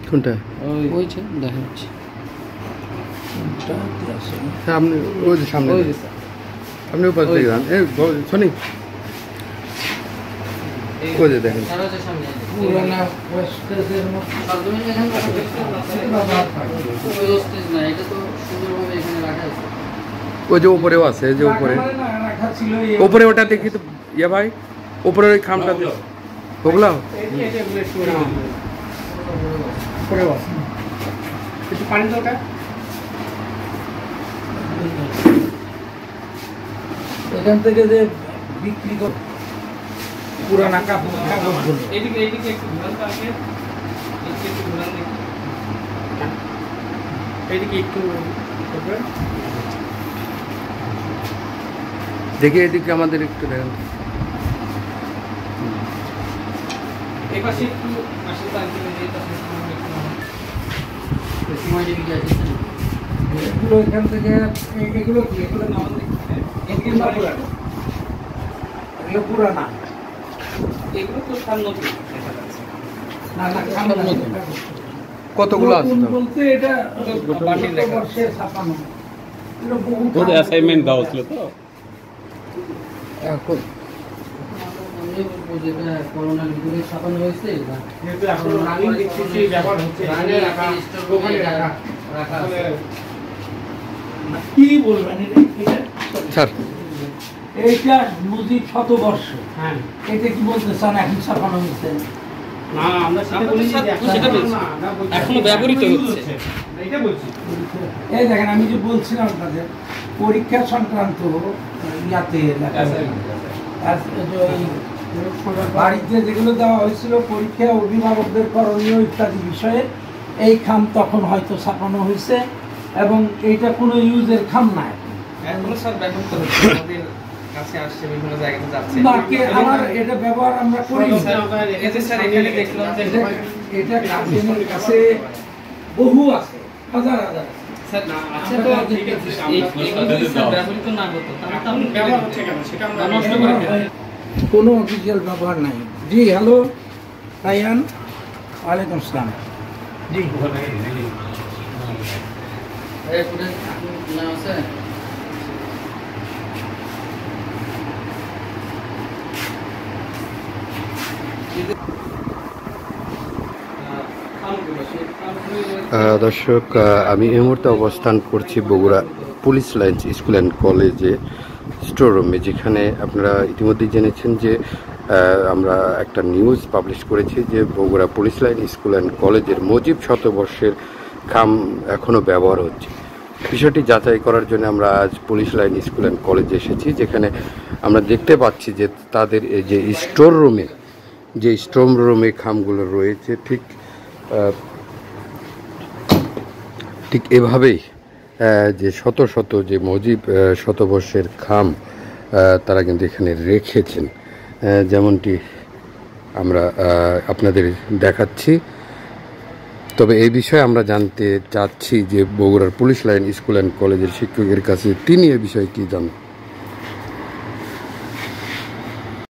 কোনটা? ওই যে দেখা যাচ্ছে সামনে, ওই যে সামনে, আপনি ওপাশ থেকে যান। এই শনি, ওই যে দেখেন ওই যে উপরেও আছে, যে উপরে উপরে ওটা দেখি তো ইয়া ভাই, উপরে ওই খামটা ওগুলো একটু পানি দরকার। এখান থেকে যে বিক্রি করে পুরানা কাগজগুলো এদিকে এদিকে একটু ঘুরান তো আগে, এদিকে একটু ঘুরান দেখি, এদিকে একটু দেখি এদিকে আমাদের একটু দেখেন। এই পাশে একটু আসলে তো আগে এই পাশে সময় দিকে আছে এগুলো এখান থেকে এগুলো কি এগুলো এগুলো পুরানা, এগুলো তো সব নতুন কতগুলো আছে বলতে এটা বর্ষের ছাপানো, ওদের অ্যাসাইনমেন্ট দেওয়া ছিল তো এখন করোনার ভিতরে ছাপানো হয়েছে, কি বলবেন স্যার? এইটা মুজিব শতবর্ষ, হ্যাঁ এটা কি বলতে চান এখন ছাপানো হয়েছে? না আমরা সেটা বলি যে এখনো ব্যবহৃত হচ্ছে, এটা বলছি। এই দেখেন আমি যে বলছিলাম আপনাদের পরীক্ষা সংক্রান্ত ইয়াতে বাড়িতে যেগুলো দেওয়া হয়েছিল পরীক্ষা, অভিভাবকদের করণীয় ইত্যাদি বিষয়ে এই খাম তখন হয়তো ছাপানো হয়েছে, এবং এইটা কোনো ইউজের খাম না এখনো স্যার ব্যবহৃত হচ্ছে, আমাদের কাছে আসছে, বিভিন্ন জায়গাতে যাচ্ছে। না কে আমার এটা ব্যবহার আমরা করি এই যে স্যার এখানে দেখলাম যে এটা গার্জেনের কাছে বহু আছে, হাজার হাজার। স্যার না আছে তো ঠিক আছে, এগুলো যদি স্যার ব্যবহৃত না হতো তাহলে তো আমরা ব্যবহার হচ্ছে কেন সেটা আমরা নষ্ট করে ফেলি। কোনো অফিসিয়াল ব্যবহার নাই। জি হ্যালো রায়ান, ওয়ালাইকুম আসসালাম। জি এই ফুটেজ না আছে দর্শক, আমি এই মুহূর্তে অবস্থান করছি Bogura police lines school and কলেজে স্টোর রুমে, যেখানে আপনারা ইতিমধ্যেই জেনেছেন যে আমরা একটা নিউজ পাবলিশ করেছি যে Bogura police line school and কলেজের মুজিব শতবর্ষের খাম এখনও ব্যবহার হচ্ছে। বিষয়টি যাচাই করার জন্য আমরা আজ পুলিশ লাইন স্কুল অ্যান্ড কলেজে এসেছি, যেখানে আমরা দেখতে পাচ্ছি যে তাদের এই যে স্টোর রুমে খামগুলো রয়েছে ঠিক এভাবেই যে শত শত যে মুজিব শতবর্ষের খাম তারা কিন্তু এখানে রেখেছেন, যেমনটি আমরা আপনাদের দেখাচ্ছি। তবে এই বিষয়ে আমরা জানতে চাচ্ছি যে বগুড়ার পুলিশ লাইন স্কুল অ্যান্ড কলেজের শিক্ষকের কাছে, তিনি এ বিষয়ে কী জানেন।